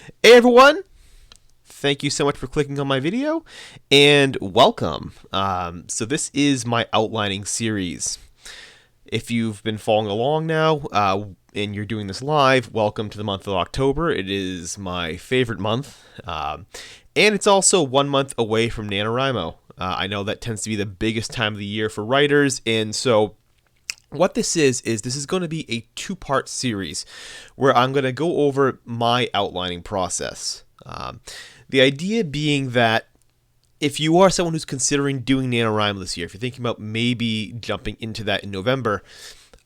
Hey everyone! Thank you so much for clicking on my video, and welcome. So this is my outlining series. If you've been following along now, and you're doing this live, welcome to the month of October. It is my favorite month, and it's also 1 month away from NaNoWriMo. I know that tends to be the biggest time of the year for writers, and so what this is this is going to be a two-part series where I'm going to go over my outlining process. The idea being that if you are someone who's considering doing NaNoWriMo this year, if you're thinking about maybe jumping into that in November,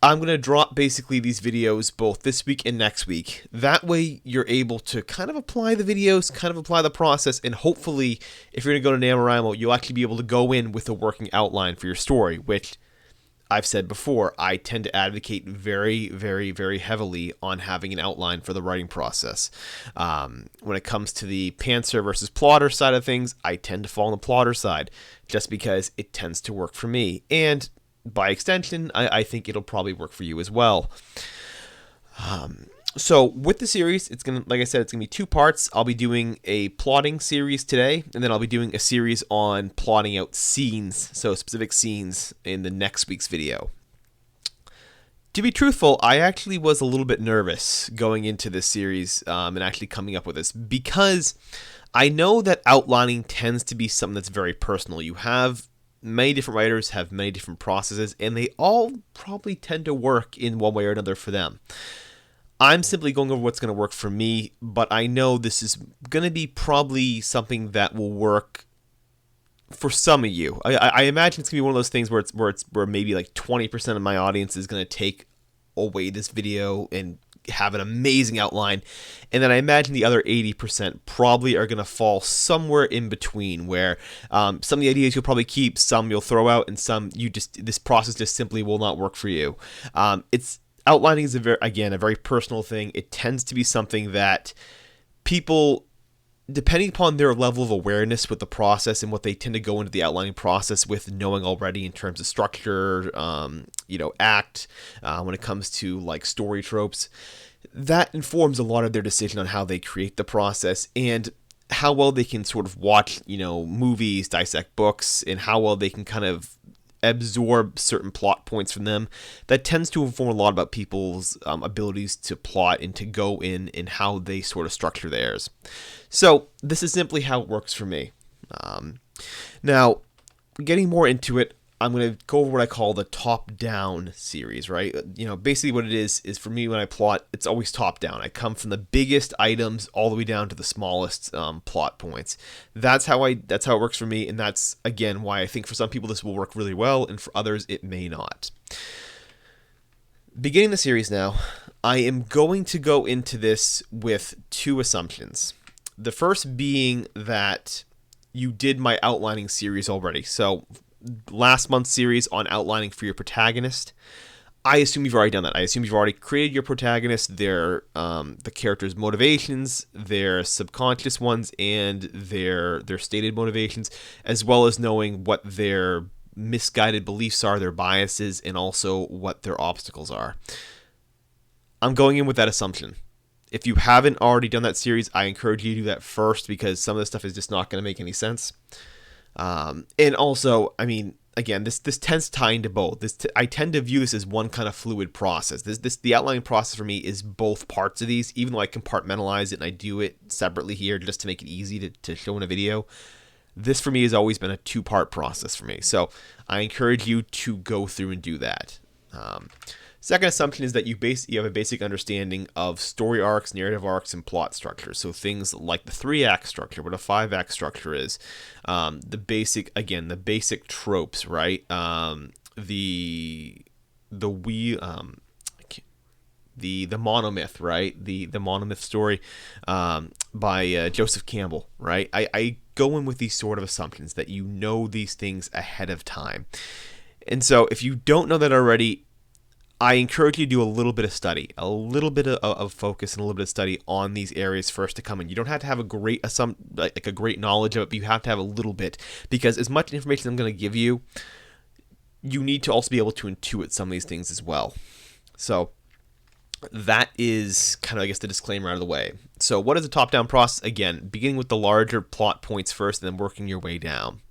I'm going to drop basically these videos both this week and next week. That way you're able to kind of apply the videos, kind of apply the process, and hopefully if you're going to go to NaNoWriMo, you'll actually be able to go in with a working outline for your story, which I've said before, I tend to advocate very, very, very heavily on having an outline for the writing process. When it comes to the pantser versus plotter side of things, I tend to fall on the plotter side just because it tends to work for me. And by extension, I think it'll probably work for you as well. So with the series, it's gonna, like I said, it's gonna be two parts. I'll be doing a plotting series today, and then I'll be doing a series on plotting out scenes, so specific scenes in the next week's video. To be truthful, I actually was a little bit nervous going into this series and actually coming up with this because I know that outlining tends to be something that's very personal. You have many different writers have many different processes, and they all probably tend to work in one way or another for them. I'm simply going over what's going to work for me, but I know this is going to be probably something that will work for some of you. I imagine it's going to be one of those things where maybe like 20% of my audience is going to take away this video and have an amazing outline, and then I imagine the other 80% probably are going to fall somewhere in between, where some of the ideas you'll probably keep, some you'll throw out, and some this process just simply will not work for you. Outlining is a very personal thing. It tends to be something that people, depending upon their level of awareness with the process and what they tend to go into the outlining process with knowing already in terms of structure, act, when it comes to like story tropes, that informs a lot of their decision on how they create the process and how well they can sort of watch, movies, dissect books, and how well they can kind of absorb certain plot points from them. That tends to inform a lot about people's abilities to plot and to go in and how they sort of structure theirs. So this is simply how it works for me. Now, getting more into it, I'm going to go over what I call the top-down series, right? Basically what it is for me when I plot, it's always top-down. I come from the biggest items all the way down to the smallest plot points. That's how it works for me, and that's, again, why I think for some people this will work really well, and for others it may not. Beginning the series now, I am going to go into this with two assumptions. The first being that you did my outlining series already. So last month's series on outlining for your protagonist, I assume you've already done that. I assume you've already created your protagonist, their the character's motivations, their subconscious ones, and their stated motivations, as well as knowing what their misguided beliefs are, their biases, and also what their obstacles are. I'm going in with that assumption. If you haven't already done that series, I encourage you to do that first because some of this stuff is just not going to make any sense. And also, I mean, again, this tends to tie into both. I tend to view this as one kind of fluid process. The outlining process for me is both parts of these, even though I compartmentalize it and I do it separately here just to make it easy to show in a video. This for me has always been a two-part process for me. So I encourage you to go through and do that. Second assumption is that you have a basic understanding of story arcs, narrative arcs, and plot structure. So things like the 3-act structure, what a 5-act structure is, the basic tropes, right? The monomyth, right? The monomyth story by Joseph Campbell, right? I go in with these sort of assumptions that you know these things ahead of time. And so if you don't know that already, I encourage you to do a little bit of study, a little bit of focus and a little bit of study on these areas first to come in. You don't have to have a great knowledge of it, but you have to have a little bit, because as much information I'm going to give you, you need to also be able to intuit some of these things as well. So that is kind of, I guess, the disclaimer out of the way. So what is a top-down process? Again, beginning with the larger plot points first and then working your way down.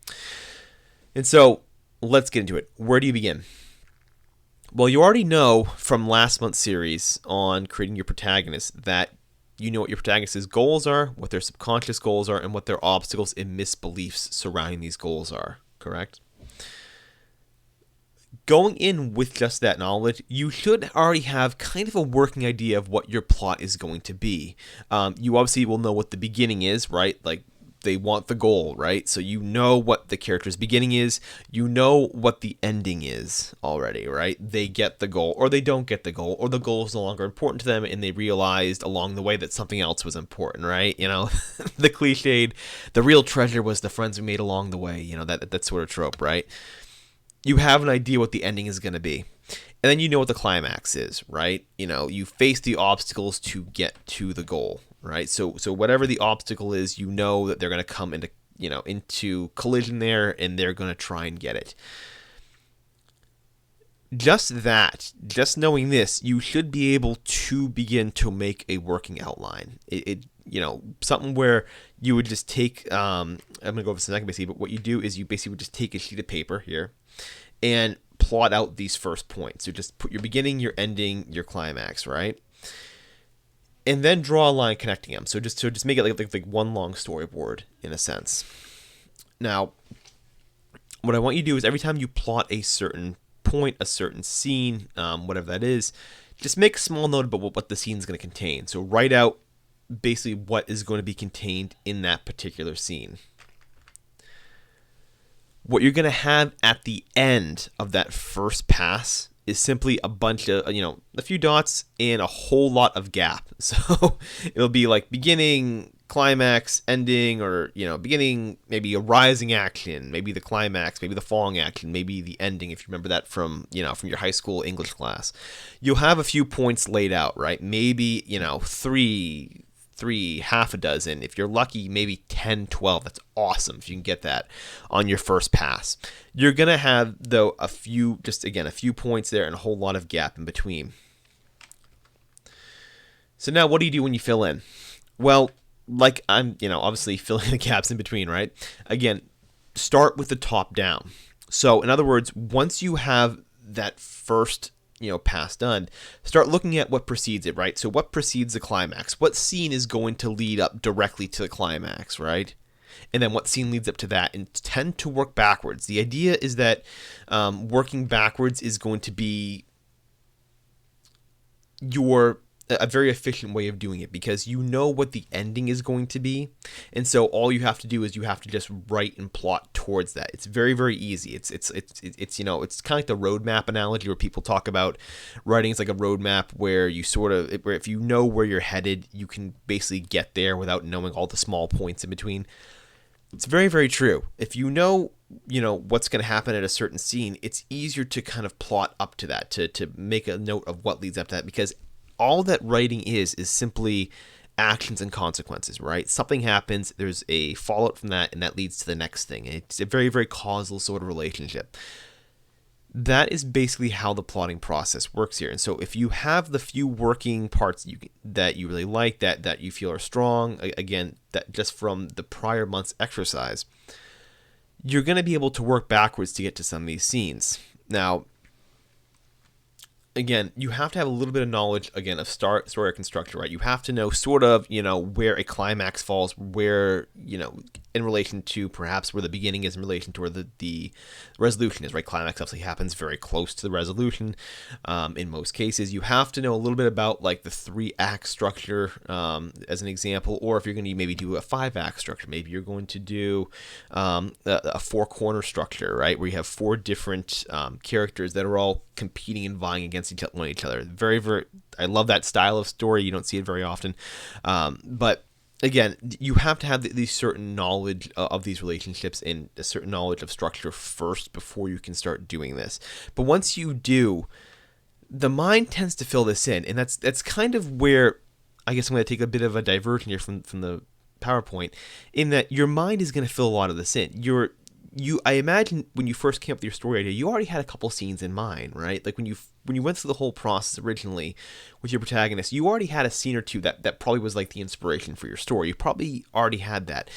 And so let's get into it. Where do you begin? Well, you already know from last month's series on creating your protagonist that you know what your protagonist's goals are, what their subconscious goals are, and what their obstacles and misbeliefs surrounding these goals are, correct? Going in with just that knowledge, you should already have kind of a working idea of what your plot is going to be. You obviously will know what the beginning is, right? Like, they want the goal, right? So you know what the character's beginning is. You know what the ending is already, right? They get the goal, or they don't get the goal, or the goal is no longer important to them, and they realized along the way that something else was important, right? You know, the cliched, the real treasure was the friends we made along the way, you know, that sort of trope, right? You have an idea what the ending is going to be. And then you know what the climax is, right? You know, you face the obstacles to get to the goal, right? So whatever the obstacle is, you know that they're going to come into collision there, and they're going to try and get it. Just knowing this, you should be able to begin to make a working outline. Something where you would just take, I'm going to go over this in a second, basically, but what you do is you basically would just take a sheet of paper here and plot out these first points. So just put your beginning, your ending, your climax, right? And then draw a line connecting them. So just make it like one long storyboard in a sense. Now, what I want you to do is every time you plot a certain point, a certain scene, whatever that is, just make a small note about what the scene is going to contain. So write out basically what is going to be contained in that particular scene. What you're going to have at the end of that first pass is simply a bunch of, a few dots and a whole lot of gap. So it'll be like beginning, climax, ending, or, beginning, maybe a rising action, maybe the climax, maybe the falling action, maybe the ending, if you remember that from your high school English class. You'll have a few points laid out, right? Maybe, three, half a dozen. If you're lucky, maybe 10, 12. That's awesome if you can get that on your first pass. You're going to have, though, a few points there and a whole lot of gap in between. So now what do you do when you fill in? Well, like I'm, obviously filling the gaps in between, right? Again, start with the top down. So in other words, once you have that first pass done, start looking at what precedes it, right? So what precedes the climax? What scene is going to lead up directly to the climax, right? And then what scene leads up to that, and tend to work backwards. The idea is that working backwards is going to be a very efficient way of doing it, because you know what the ending is going to be, and so all you have to do is you have to just write and plot towards that. It's very, very easy. It's kind of like the roadmap analogy, where people talk about writing is like a roadmap, where where if you know where you're headed, you can basically get there without knowing all the small points in between. It's very, very true. If you know what's going to happen at a certain scene, it's easier to kind of plot up to that, to make a note of what leads up to that, because all that writing is simply actions and consequences, right? Something happens, there's a fallout from that, and that leads to the next thing. It's a very, very causal sort of relationship. That is basically how the plotting process works here. And so if you have the few working parts that you really like, that you feel are strong, again, that just from the prior month's exercise, you're going to be able to work backwards to get to some of these scenes. Now, again, you have to have a little bit of knowledge, again, of story arc and structure, right? You have to know sort of, where a climax falls, where, in relation to perhaps where the beginning is in relation to where the resolution is, right? Climax obviously happens very close to the resolution. In most cases, you have to know a little bit about like the 3-act structure, as an example, or if you're going to maybe do a 5-act structure, maybe you're going to do a 4-corner structure, right? Where you have 4 different characters that are all competing and vying against each other. Very, very, I love that style of story. You don't see it very often, but again, you have to have these certain knowledge of these relationships and a certain knowledge of structure first before you can start doing this. But once you do, the mind tends to fill this in, and that's kind of where I guess I'm going to take a bit of a diversion here from the PowerPoint, in that your mind is going to fill a lot of this in. I imagine when you first came up with your story idea, you already had a couple scenes in mind, right? Like when you when you went through the whole process originally with your protagonist, you already had a scene or two that probably was like the inspiration for your story. You probably already had that.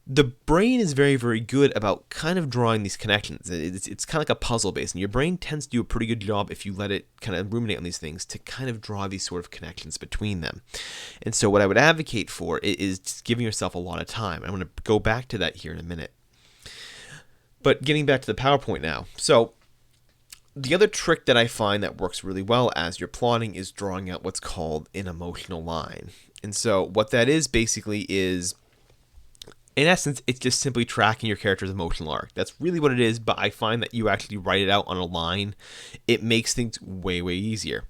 The brain is very, very good about kind of drawing these connections. It's kind of like a puzzle base, and your brain tends to do a pretty good job if you let it kind of ruminate on these things to kind of draw these sort of connections between them. And so what I would advocate for is just giving yourself a lot of time. I'm going to go back to that here in a minute. But getting back to the PowerPoint now. So the other trick that I find that works really well as you're plotting is drawing out what's called an emotional line. And so what that is basically is, in essence, it's just simply tracking your character's emotional arc. That's really what it is, but I find that you actually write it out on a line. It makes things way, way easier.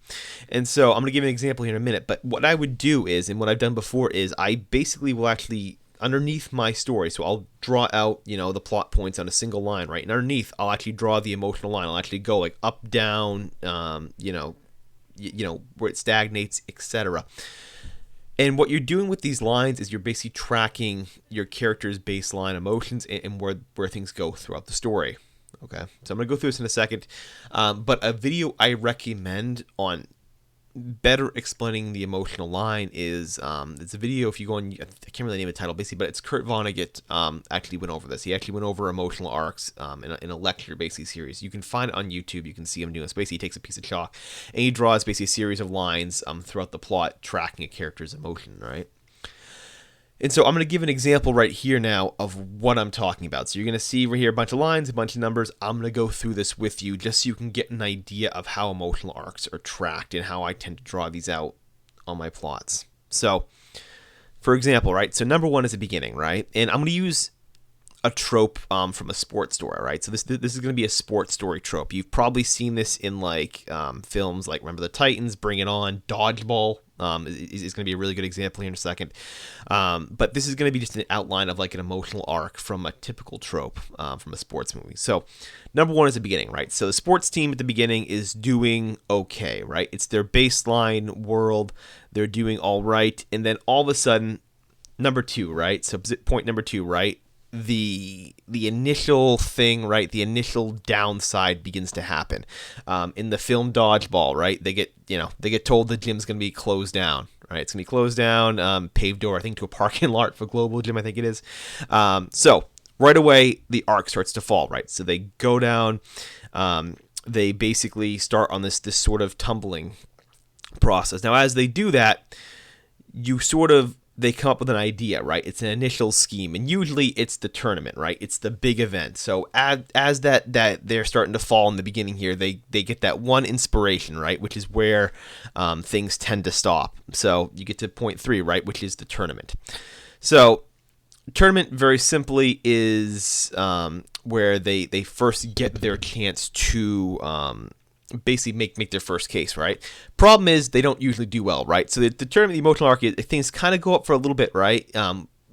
And so I'm going to give an example here in a minute, but what I would do is, and what I've done before is, I basically will actually, underneath my story, so I'll draw out, the plot points on a single line, right? And underneath, I'll actually draw the emotional line. I'll actually go like up, down, where it stagnates, etc. And what you're doing with these lines is you're basically tracking your character's baseline emotions and where things go throughout the story. Okay, so I'm going to go through this in a second. But a video I recommend on better explaining the emotional line is it's a video. If you go on, I can't really name the title basically, but it's Kurt Vonnegut actually went over this. He actually went over emotional arcs in a lecture basically series. You can find it on YouTube. You can see him doing this. Basically, he takes a piece of chalk and he draws basically a series of lines throughout the plot tracking a character's emotion, right? And so I'm going to give an example right here now of what I'm talking about. So you're going to see right here a bunch of lines, a bunch of numbers. I'm going to go through this with you just so you can get an idea of how emotional arcs are tracked and how I tend to draw these out on my plots. So, for example, right? So number one is the beginning, right? And I'm going to use a trope from a sports story, right? So this is going to be a sports story trope. You've probably seen this in like films like Remember the Titans, Bring It On, Dodgeball. Is going to be a really good example here in a second. But this is going to be just an outline of like an emotional arc from a typical trope from a sports movie. So number one is the beginning, right? So the sports team at the beginning is doing okay, right? It's their baseline world. They're doing all right. And then all of a sudden, number two, right? So point number two, right? The initial thing, right? The initial downside begins to happen. In the film Dodgeball, right? They get told the gym's going to be closed down, right? It's going to be closed down, paved over, I think, to a parking lot for Global Gym, I think it is. So right away, the arc starts to fall, right? So they go down, they basically start on this sort of tumbling process. Now, as they do that, they come up with an idea, right? It's an initial scheme, and usually it's the tournament, right? It's the big event. So as that they're starting to fall in the beginning here, they get that one inspiration, right? Which is where things tend to stop. So you get to point three, right? Which is the tournament. So tournament, very simply, is where they first get their chance to basically make their first case, right? Problem is they don't usually do well, right? So the tournament, the emotional arc, things kind of go up for a little bit, right?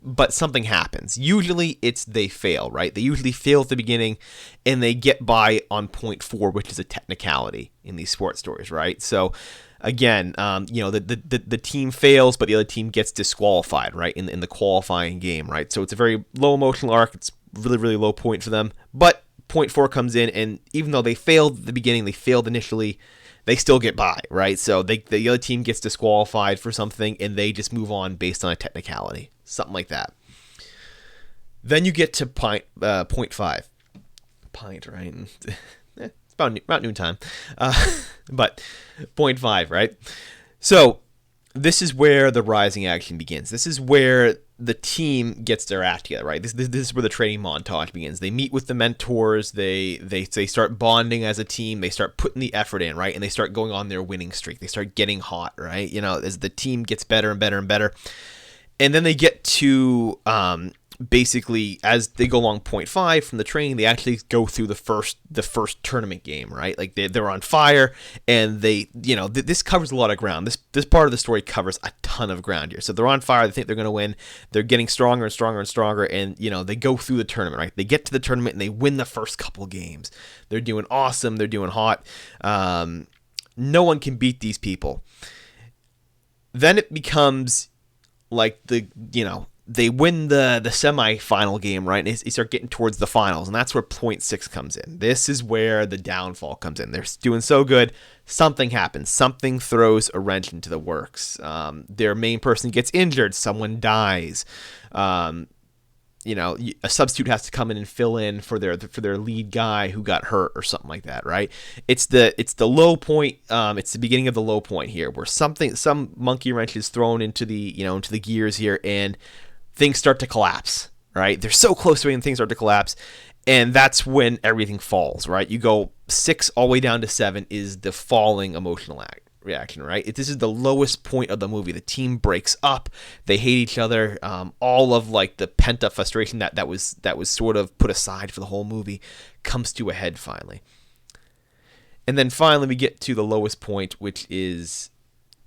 But something happens. Usually it's they fail, right? They usually fail at the beginning and they get by on point four, which is a technicality in these sports stories, right? So again, the team fails, but the other team gets disqualified, right? In the qualifying game, right? So it's a very low emotional arc. It's really, really low point for them, but point four comes in, and even though they failed at the beginning, they failed initially, they still get by, right? So the other team gets disqualified for something, and they just move on based on a technicality, something like that. Then you get to point five. Pint, right? It's about noontime. But point five, right? So this is where the rising action begins. This is where the team gets their act together, right? This is where the training montage begins. They meet with the mentors. They start bonding as a team. They start putting the effort in, right? And they start going on their winning streak. They start getting hot, right? As the team gets better and better and better. And then they get to basically, as they go along point five from the training, they actually go through the first tournament game, right? Like they're on fire, and this covers a lot of ground. This part of the story covers a ton of ground here. So they're on fire. They think they're going to win. They're getting stronger and stronger and stronger, and they go through the tournament, right? They get to the tournament and they win the first couple games. They're doing awesome. They're doing hot. No one can beat these people. Then it becomes like they win the semi-final game, right? And they start getting towards the finals, and that's where point six comes in. This is where the downfall comes in. They're doing so good, something happens. Something throws a wrench into the works. Their main person gets injured. Someone dies. A substitute has to come in and fill in for their lead guy who got hurt or something like that, right? It's the low point. It's the beginning of the low point here, where some monkey wrench is thrown into the gears here, and things start to collapse, right? They're so close to it, and things start to collapse, and that's when everything falls, right? You go 6 all the way down to 7 is the falling emotional reaction, right? This is the lowest point of the movie. The team breaks up, they hate each other. All of like the pent up frustration that was sort of put aside for the whole movie comes to a head finally. And then finally we get to the lowest point, which is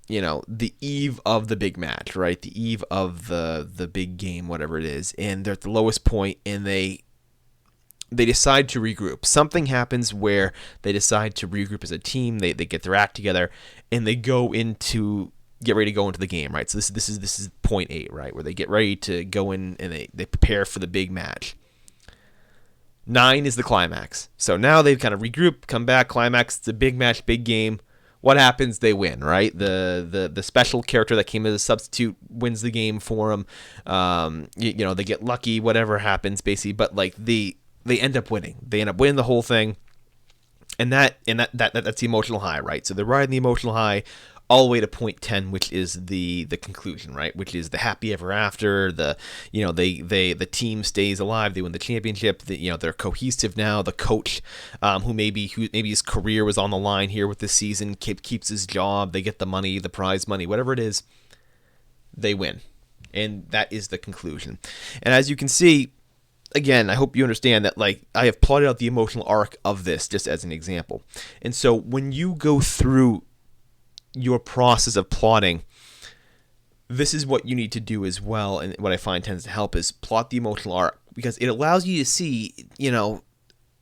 the eve of the big match, right? The eve of the big game, whatever it is, and they're at the lowest point, and they decide to regroup. Something happens where they decide to regroup as a team. They get their act together, and they get ready to go into the game, right? So this is point 8, right, where they get ready to go in and they prepare for the big match. 9 is the climax. So now they've kind of regrouped, come back, climax, it's a big match, big game. What happens? They win, right? The special character that came as a substitute wins the game for them. They get lucky, whatever happens, basically. But like they end up winning. They end up winning the whole thing, and that's the emotional high, right? So they're riding the emotional high all the way to point 10, which is the conclusion, right? Which is the happy ever after. The team stays alive. They win the championship. They're cohesive now. The coach, who maybe his career was on the line here with this season, keeps his job. They get the money, the prize money, whatever it is. They win, and that is the conclusion. And as you can see, again, I hope you understand that, like, I have plotted out the emotional arc of this just as an example. And so when you go through your process of plotting, this is what you need to do as well. And what I find tends to help is plot the emotional arc, because it allows you to see,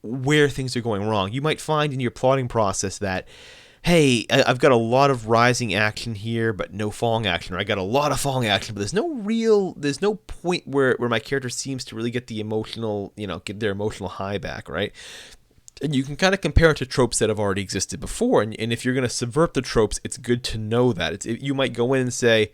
where things are going wrong. You might find in your plotting process that, hey, I've got a lot of rising action here, but no falling action. Or I got a lot of falling action, but there's no point where my character seems to really get the emotional, get their emotional high back, right? And you can kind of compare it to tropes that have already existed before. And if you're going to subvert the tropes, it's good to know that. You might go in and say,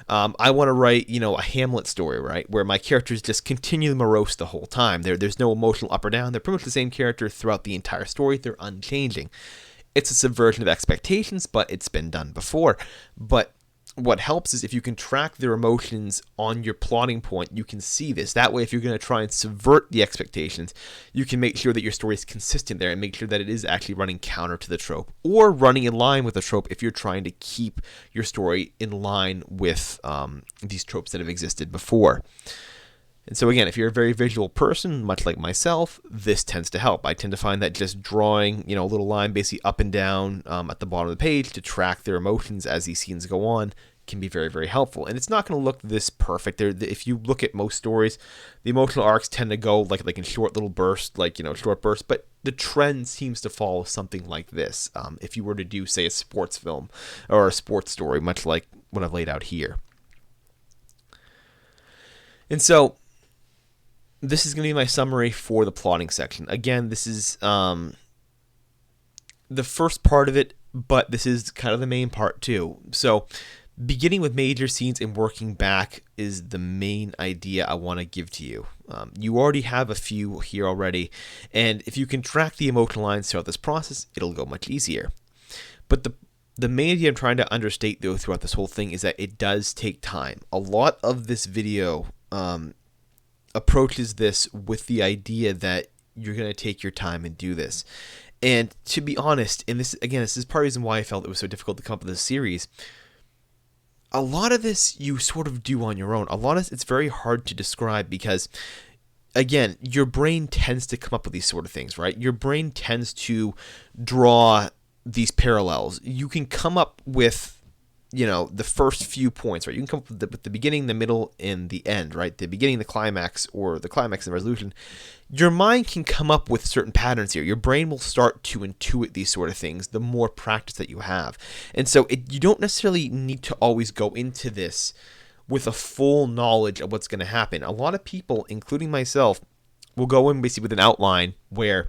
I want to write, a Hamlet story, right, where my character is just continually morose the whole time. There's no emotional up or down. They're pretty much the same character throughout the entire story. They're unchanging. It's a subversion of expectations, but it's been done before. But what helps is if you can track their emotions on your plotting point, you can see this. That way, if you're going to try and subvert the expectations, you can make sure that your story is consistent there and make sure that it is actually running counter to the trope or running in line with the trope if you're trying to keep your story in line with these tropes that have existed before. And so again, if you're a very visual person, much like myself, this tends to help. I tend to find that just drawing, a little line basically up and down at the bottom of the page to track their emotions as these scenes go on can be very, very helpful. And it's not going to look this perfect. If you look at most stories, the emotional arcs tend to go like in short little bursts, short bursts, but the trend seems to follow something like this. If you were to do, say, a sports film or a sports story, much like what I've laid out here. And so this is going to be my summary for the plotting section. Again, this is the first part of it, but this is kind of the main part too. So beginning with major scenes and working back is the main idea I want to give to you. You already have a few here already, and if you can track the emotional lines throughout this process, it'll go much easier. But the main idea I'm trying to understate, though, throughout this whole thing is that it does take time. A lot of this video approaches this with the idea that you're going to take your time and do this. And to be honest, and this is part of the reason why I felt it was so difficult to come up with this series, a lot of this you sort of do on your own. A lot of it's very hard to describe because, again, your brain tends to come up with these sort of things, right? Your brain tends to draw these parallels. You can come up with the first few points, right? You can come up with the beginning, the middle, and the end, right? The beginning, the climax, or the climax and resolution. Your mind can come up with certain patterns here. Your brain will start to intuit these sort of things the more practice that you have. And so you don't necessarily need to always go into this with a full knowledge of what's going to happen. A lot of people, including myself, will go in basically with an outline where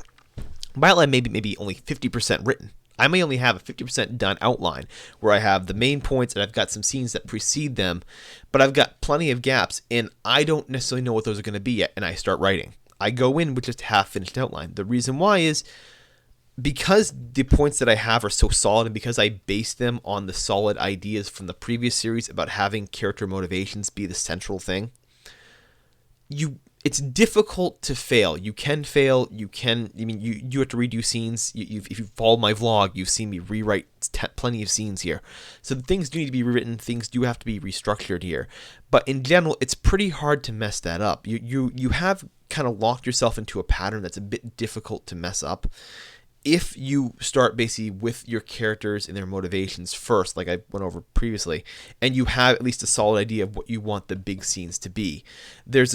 my outline maybe only 50% written. I may only have a 50% done outline where I have the main points and I've got some scenes that precede them, but I've got plenty of gaps and I don't necessarily know what those are going to be yet, and I start writing. I go in with just half finished outline. The reason why is because the points that I have are so solid, and because I base them on the solid ideas from the previous series about having character motivations be the central thing, it's difficult to fail. You can fail. You have to redo scenes. If you followed my vlog, you've seen me rewrite plenty of scenes here. So things do need to be rewritten. Things do have to be restructured here. But in general, it's pretty hard to mess that up. You have kind of locked yourself into a pattern that's a bit difficult to mess up. If you start basically with your characters and their motivations first, like I went over previously, and you have at least a solid idea of what you want the big scenes to be, there's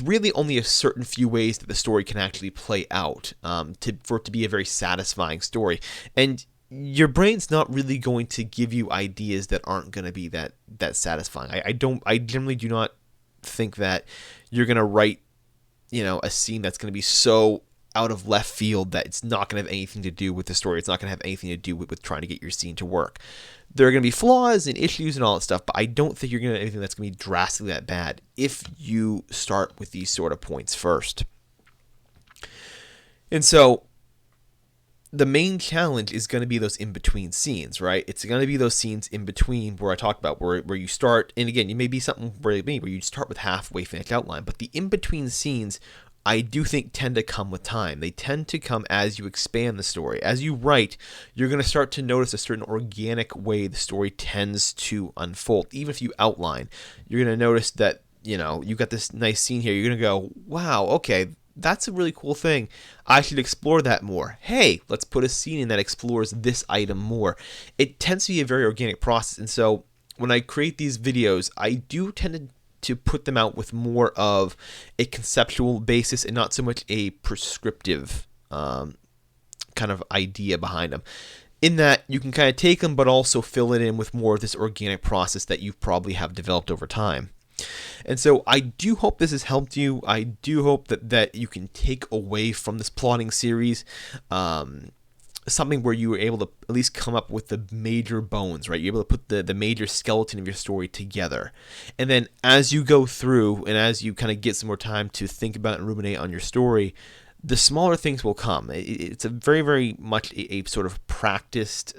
really only a certain few ways that the story can actually play out for it to be a very satisfying story. And your brain's not really going to give you ideas that aren't going to be that satisfying. I generally do not think that you're going to write, a scene that's going to be so out of left field that it's not going to have anything to do with the story. It's not going to have anything to do with trying to get your scene to work. There are going to be flaws and issues and all that stuff, but I don't think you're going to have anything that's going to be drastically that bad if you start with these sort of points first. And so the main challenge is going to be those in-between scenes, right? It's going to be those scenes in between where I talked about where you start, and again, you may be something where you start with halfway finished outline, but the in-between scenes I do think tend to come with time. They tend to come as you expand the story. As you write, you're going to start to notice a certain organic way the story tends to unfold. Even if you outline, you're going to notice that, you've got this nice scene here. You're going to go, wow, okay, that's a really cool thing. I should explore that more. Hey, let's put a scene in that explores this item more. It tends to be a very organic process. And so when I create these videos, I do tend to put them out with more of a conceptual basis and not so much a prescriptive kind of idea behind them. In that you can kind of take them but also fill it in with more of this organic process that you probably have developed over time. And so I do hope this has helped you. I do hope that you can take away from this plotting series something where you were able to at least come up with the major bones, right? You're able to put the major skeleton of your story together. And then as you go through and as you kind of get some more time to think about and ruminate on your story, the smaller things will come. It's a very, very much a sort of practiced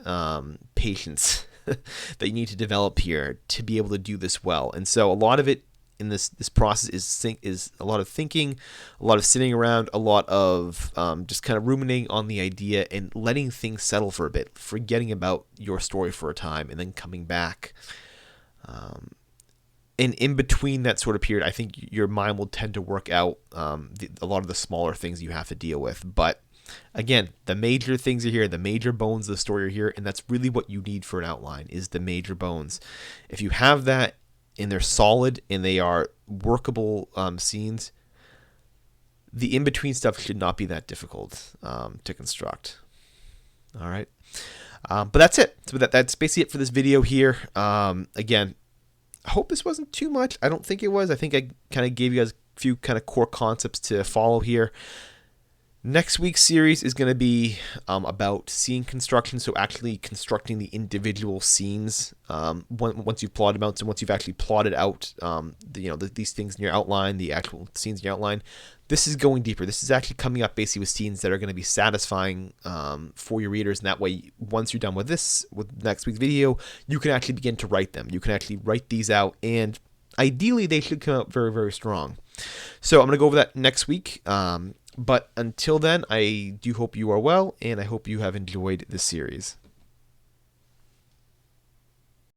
patience that you need to develop here to be able to do this well. And so a lot of it in this process is a lot of thinking, a lot of sitting around, a lot of just kind of ruminating on the idea and letting things settle for a bit, forgetting about your story for a time, and then coming back. And in between that sort of period, I think your mind will tend to work out a lot of the smaller things you have to deal with. But again, the major things are here, the major bones of the story are here, and that's really what you need for an outline, is the major bones. If you have that, and they're solid and they are workable scenes, the in-between stuff should not be that difficult to construct. All right. But that's it. So that's basically it for this video here. Again, I hope this wasn't too much. I don't think it was. I think I kind of gave you guys a few kind of core concepts to follow here. Next week's series is going to be about scene construction, so actually constructing the individual scenes once you've plotted them out. So once you've actually plotted out, these things in your outline, the actual scenes in your outline. This is going deeper. This is actually coming up basically with scenes that are going to be satisfying for your readers, and that way, once you're done with next week's video, you can actually begin to write them. You can actually write these out, and ideally, they should come out very, very strong. So I'm going to go over that next week. But until then, I do hope you are well, and I hope you have enjoyed this series.